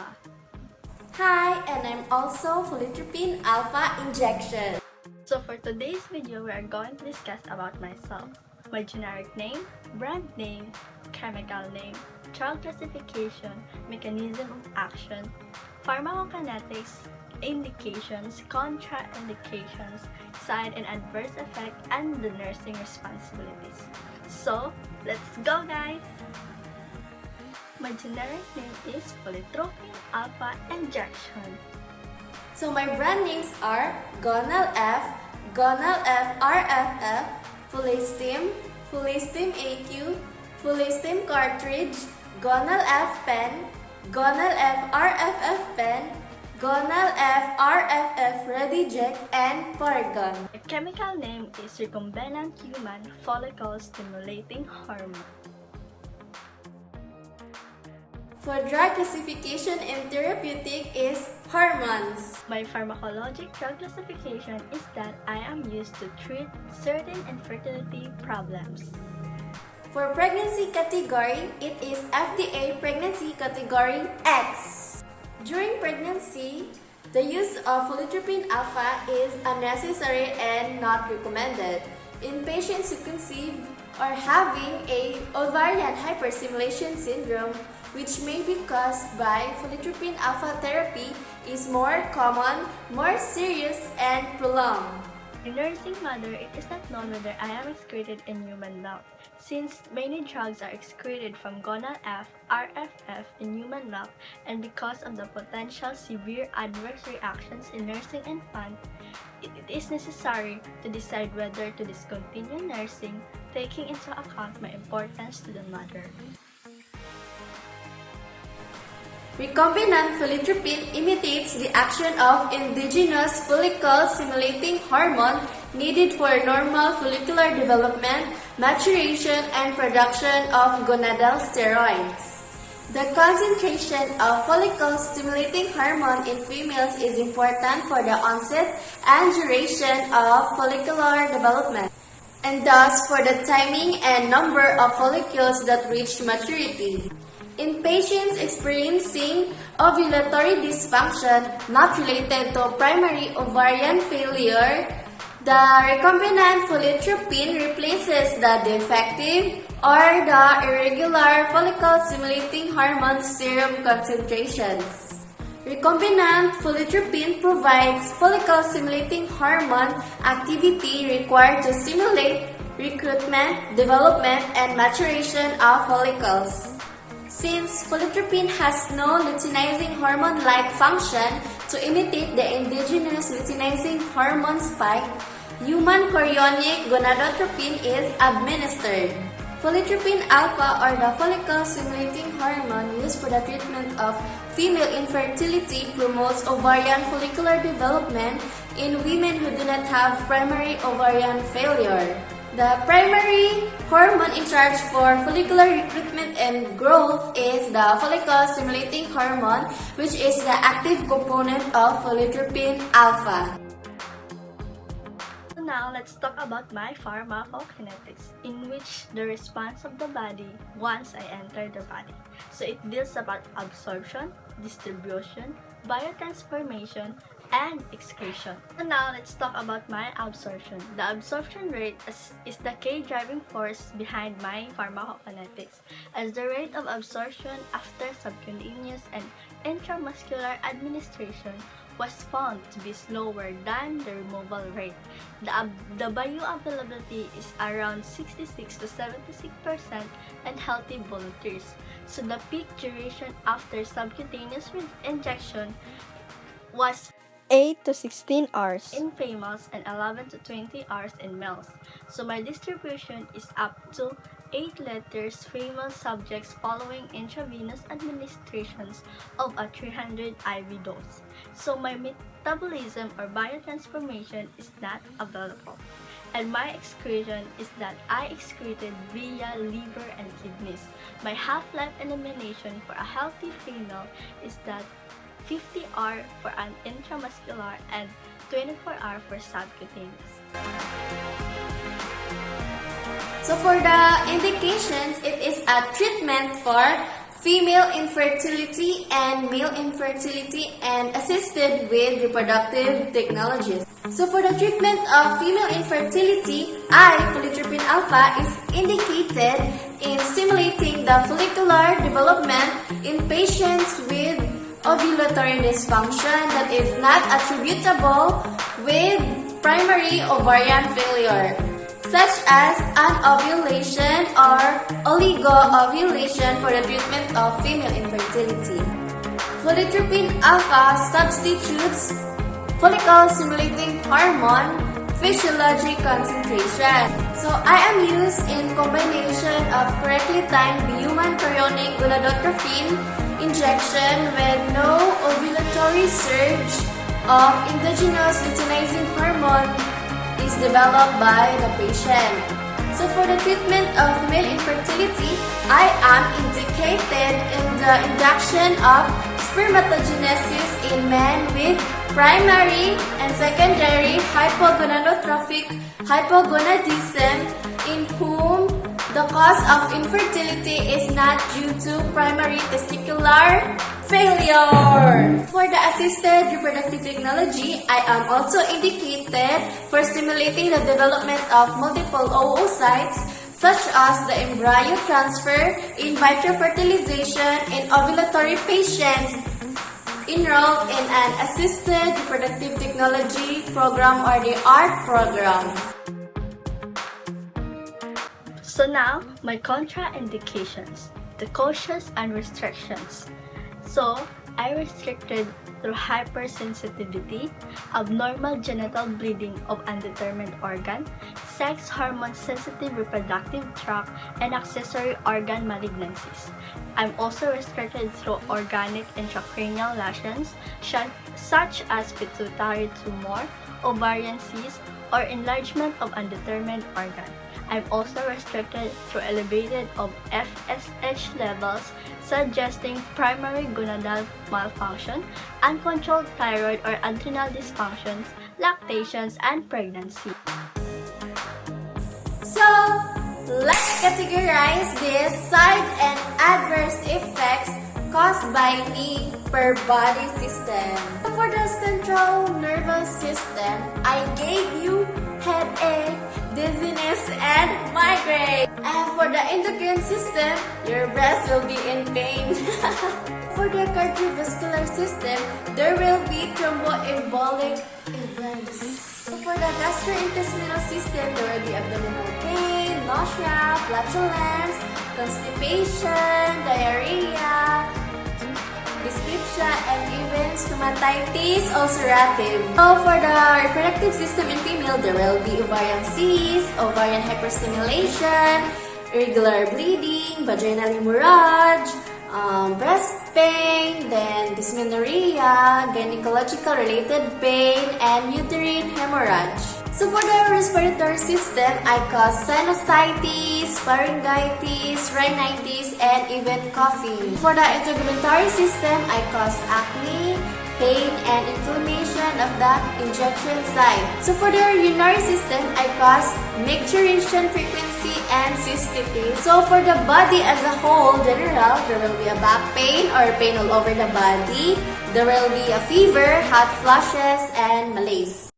Alpha. Hi, and I'm also Folitropin Alpha injection. So for today's video, we are going to discuss about myself, my generic name, brand name, chemical name, drug classification, mechanism of action, pharmacokinetics, indications, contraindications, side and adverse effect, and the nursing responsibilities. So, let's go guys! My generic name is Folitropin Alpha injection. So my brand names are Gonal F RFF, Fulistim, Fulistim AQ, Fulistim cartridge, Gonal F pen, Gonal F RFF pen, Gonal F RFF Rediject, and Paragon. The chemical name is recombinant human follicle stimulating hormone. For drug classification in therapeutic is hormones. My pharmacologic drug classification is that I am used to treat certain infertility problems. For pregnancy category, it is FDA Pregnancy Category X. During pregnancy, the use of Folitropin Alpha is unnecessary and not recommended. In patients who conceive or having a ovarian hyperstimulation syndrome, which may be caused by Folitropin Alpha therapy, is more common, more serious, and prolonged. In nursing mother, it is not known whether I am excreted in human milk, since many drugs are excreted from gonal F, RFF in human milk, and because of the potential severe adverse reactions in nursing infant, it is necessary to decide whether to discontinue nursing, taking into account my importance to the mother. Recombinant Folitropin imitates the action of endogenous follicle-stimulating hormone needed for normal follicular development, maturation, and production of gonadal steroids. The concentration of follicle-stimulating hormone in females is important for the onset and duration of follicular development, and thus for the timing and number of follicles that reach maturity. In patients experiencing ovulatory dysfunction not related to primary ovarian failure, the recombinant Folitropin replaces the defective or the irregular follicle-stimulating hormone serum concentrations. Recombinant Folitropin provides follicle-stimulating hormone activity required to stimulate recruitment, development, and maturation of follicles. Since Folitropin has no luteinizing hormone-like function to imitate the endogenous luteinizing hormone spike, human chorionic gonadotropin is administered. Folitropin alpha, or the follicle-stimulating hormone used for the treatment of female infertility, promotes ovarian follicular development in women who do not have primary ovarian failure. The primary hormone in charge for follicular recruitment and growth is the follicle-stimulating hormone, which is the active component of Folitropin alpha. Now, let's talk about my pharmacokinetics, in which the response of the body once I enter the body. So it deals about absorption, distribution, biotransformation, and excretion. So now, let's talk about my absorption. The absorption rate is the key driving force behind my pharmacokinetics, as the rate of absorption after subcutaneous and intramuscular administration was found to be slower than the removal rate. The bioavailability is around 66 to 76% in healthy volunteers. So the peak duration after subcutaneous injection was 8 to 16 hours in females and 11 to 20 hours in males. So my distribution is up to 8 liters female subjects following intravenous administrations of a 300 IV dose. So my metabolism or biotransformation is not available. And my excretion is that I excreted via liver and kidneys. My half-life elimination for a healthy female is that 50 hours for an intramuscular and 24 hours for subcutaneous. So for the indications, it is a treatment for female infertility and male infertility, and assisted with reproductive technologies. So for the treatment of female infertility, I-folitropin alpha is indicated in stimulating the follicular development in patients with ovulatory dysfunction that is not attributable with primary ovarian failure, such as anovulation or oligoovulation for the treatment of female infertility. Folitropin alpha substitutes follicle-stimulating hormone physiologic concentration. So I am used in combination of correctly timed human chorionic gonadotropin injection with no ovulatory surge of endogenous luteinizing hormone is developed by the patient. So for the treatment of male infertility, I am indicated in the induction of spermatogenesis in men with primary and secondary hypogonadotrophic hypogonadism in whom the cause of infertility is not due to primary testicular failure. For the assisted reproductive technology, I am also indicated for stimulating the development of multiple oocytes such as the embryo transfer, in vitro fertilization in ovulatory patients enrolled in an assisted reproductive technology program or the ART program. So now, my contraindications, the causes and restrictions. So, I restricted through hypersensitivity, abnormal genital bleeding of undetermined organ, sex hormone-sensitive reproductive tract, and accessory organ malignancies. I'm also restricted through organic intracranial lesions such as pituitary tumor, ovarian cyst, or enlargement of undetermined organ. I'm also restricted through elevated of FSH levels suggesting primary gonadal malfunction, uncontrolled thyroid or adrenal dysfunctions, lactations, and pregnancy. So, let's categorize these side and adverse effects caused by knee per body system. For the central nervous system, I gave you headache, dizziness, and migraine. And for the endocrine system, your breast will be in pain. For the cardiovascular system, there will be thromboembolic events. For the gastrointestinal system, there will be abdominal pain, nausea, flatulence, constipation, diarrhea, dyspepsia, and even stomatitis ulcerative. So for the reproductive system in female, there will be ovarian cyst, ovarian hyperstimulation, irregular bleeding, vaginal hemorrhage, breast pain, then dysmenorrhea, gynecological related pain, and uterine hemorrhage. So for the respiratory system, I cause sinusitis, pharyngitis, rhinitis, and even coughing. For the integumentary system, I cause acne, pain, and inflammation of the injection site. So for the urinary system, I cause micturition frequency and cystitis. So for the body as a whole, general, there will be a back pain or pain all over the body. There will be a fever, hot flushes, and malaise.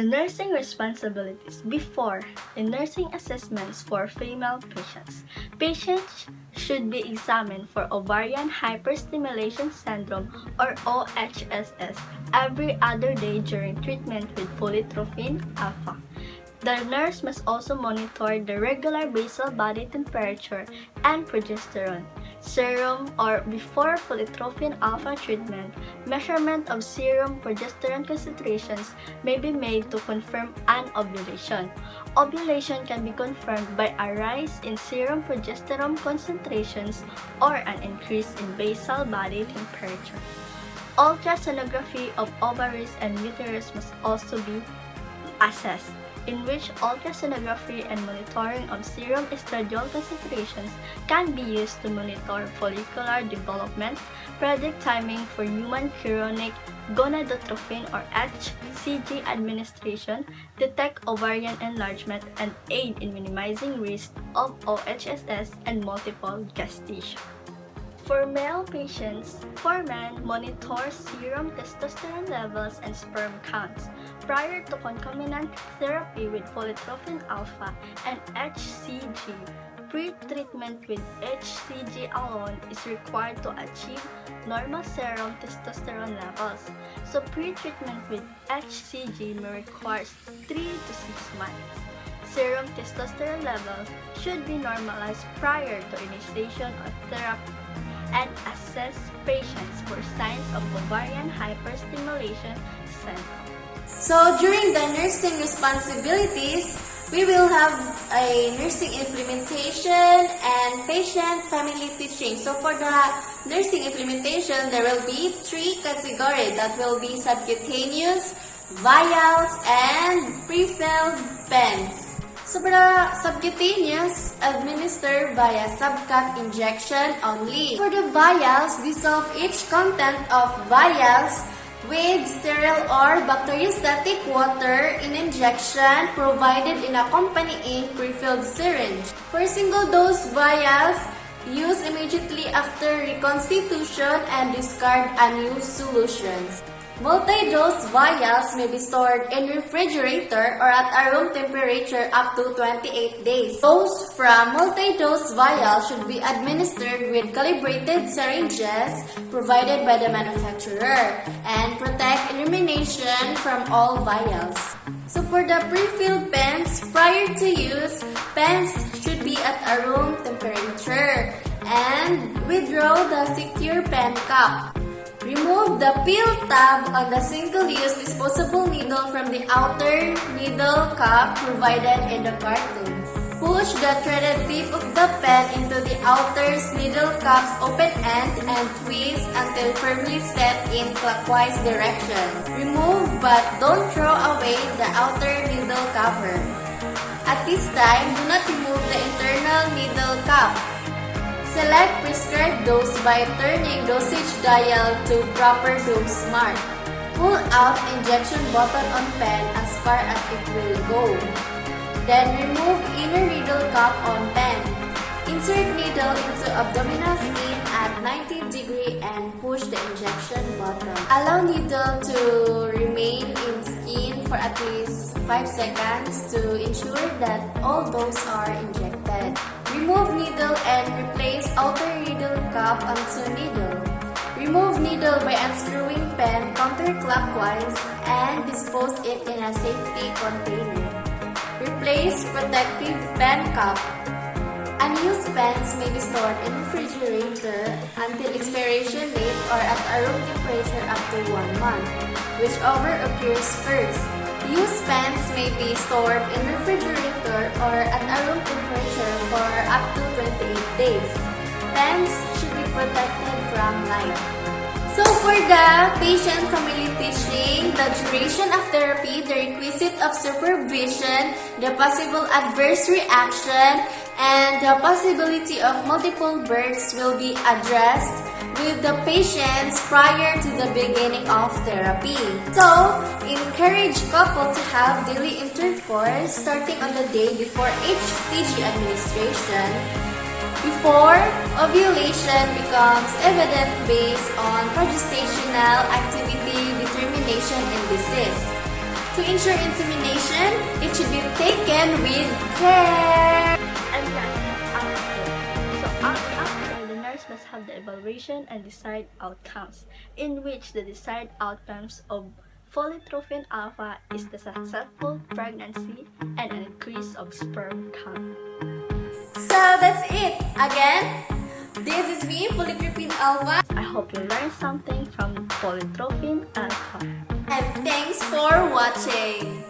The nursing responsibilities before the nursing assessments for female patients. Patients should be examined for ovarian hyperstimulation syndrome or OHSS every other day during treatment with folitropin alpha. The nurse must also monitor the regular basal body temperature and progesterone, serum, or before folitropin alpha treatment, measurement of serum progesterone concentrations may be made to confirm anovulation. Ovulation can be confirmed by a rise in serum progesterone concentrations or an increase in basal body temperature. Ultrasonography of ovaries and uterus must also be assessed. in which ultrasonography and monitoring of serum estradiol concentrations can be used to monitor follicular development, predict timing for human chorionic gonadotrophin or HCG administration, detect ovarian enlargement, and aid in minimizing risk of OHSS and multiple gestation. For male patients, for men, monitor serum testosterone levels and sperm counts prior to concomitant therapy with polytrophin alpha and HCG. Pre-treatment with HCG alone is required to achieve normal serum testosterone levels. So pre-treatment with HCG may require 3 to 6 months. Serum testosterone levels should be normalized prior to initiation of therapy and assess patients for signs of ovarian hyperstimulation syndrome. So during the nursing responsibilities, we will have a nursing implementation and patient family teaching. So for the nursing implementation, there will be 3 categories that will be subcutaneous, vials, and pre-filled pens. So for the subcutaneous, administered via subcut injection only. For the vials, dissolve each content of vials with sterile or bacteriostatic water in injection provided in accompanying pre-filled syringe. For single-dose vials, use immediately after reconstitution and discard unused solutions. Multi-dose vials may be stored in refrigerator or at a room temperature up to 28 days. Dose from multi-dose vials should be administered with calibrated syringes provided by the manufacturer and protect elimination from all vials. So for the pre-filled pens, prior to use, pens should be at a room temperature and withdraw the secure pen cap. Remove the peel tab on the single-use disposable needle from the outer needle cap provided in the carton. Push the threaded tip of the pen into the outer needle cap's open end and twist until firmly set in clockwise direction. Remove but don't throw away the outer needle cover. At this time, do not remove the internal needle cap. Select prescribed dose by turning dosage dial to proper dose mark. Pull out injection button on pen as far as it will go. Then remove inner needle cap on pen. Insert needle into abdominal skin at 90 degree and push the injection button. Allow needle to remain in skin for at least 5 seconds to ensure that all doses are injected. Remove needle and replace outer needle cap onto needle. Remove needle by unscrewing pen counterclockwise and dispose it in a safety container. Replace protective pen cap. Unused pens may be stored in refrigerator until expiration date or at a room temperature up to 1 month, whichever occurs first. Used pens may be stored in refrigerator or at a room temperature for up to 28 days. Pens should be protected from light. So for the patient family teaching, the duration of therapy, the requisite of supervision, the possible adverse reaction, and the possibility of multiple births will be addressed with the patients prior to the beginning of therapy. So, encourage couple to have daily intercourse starting on the day before HCG administration, before ovulation becomes evident based on progestational activity, determination, and disease. To ensure insemination, it should be taken with care. And after, the nurse must have the evaluation and desired outcomes, in which the desired outcomes of polytrophin alpha is the successful pregnancy and an increase of sperm count. So that's it. Again, this is me, Polytrophin Alpha. I hope you learned something from polytrophin alpha. And thanks for watching.